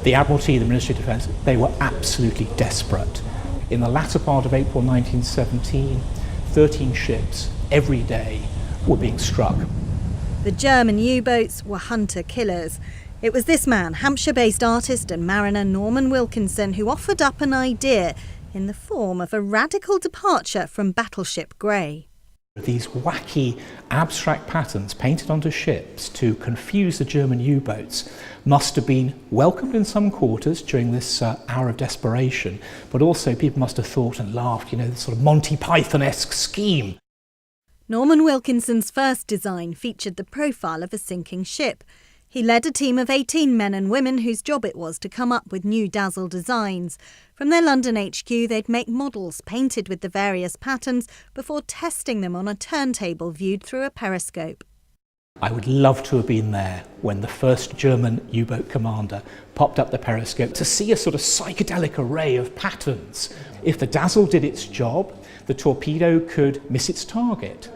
The Admiralty, the Ministry of Defence, they were absolutely desperate. In the latter part of April 1917, 13 ships every day were being struck. The German U-boats were hunter-killers. It was this man, Hampshire-based artist and mariner Norman Wilkinson, who offered up an idea in the form of a radical departure from battleship grey. These wacky, abstract patterns painted onto ships to confuse the German U-boats must have been welcomed in some quarters during this hour of desperation, but also people must have thought and laughed, this sort of Monty Python-esque scheme. Norman Wilkinson's first design featured the profile of a sinking ship. He led a team of 18 men and women whose job it was to come up with new Dazzle designs. From their London HQ, they'd make models painted with the various patterns before testing them on a turntable viewed through a periscope. I would love to have been there when the first German U-boat commander popped up the periscope to see a sort of psychedelic array of patterns. If the Dazzle did its job, the torpedo could miss its target.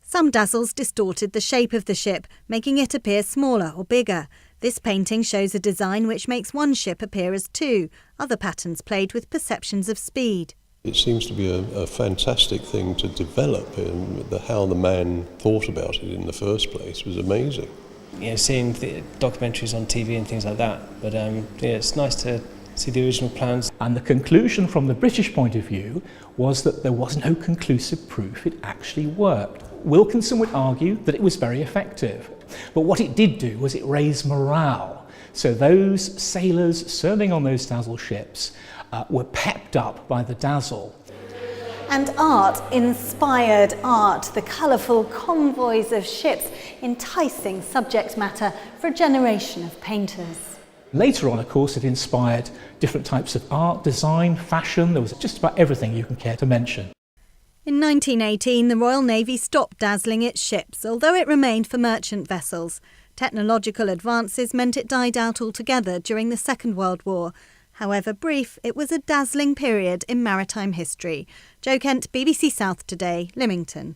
Some Dazzles distorted the shape of the ship, making it appear smaller or bigger. This painting shows a design which makes one ship appear as two. Other patterns played with perceptions of speed. It seems to be a fantastic thing to develop, and how the man thought about it in the first place was amazing. Seeing the documentaries on TV and things like that, but it's nice to see the original plans. And the conclusion from the British point of view was that there was no conclusive proof it actually worked. Wilkinson would argue that it was very effective, but what it did do was it raised morale. So those sailors serving on those Dazzle ships were pepped up by the Dazzle. And art inspired art, the colourful convoys of ships, enticing subject matter for a generation of painters. Later on, of course, it inspired different types of art, design, fashion. There was just about everything you can care to mention. In 1918, the Royal Navy stopped dazzling its ships, although it remained for merchant vessels. Technological advances meant it died out altogether during the Second World War. However brief, it was a dazzling period in maritime history. Jo Kent, BBC South Today, Lymington.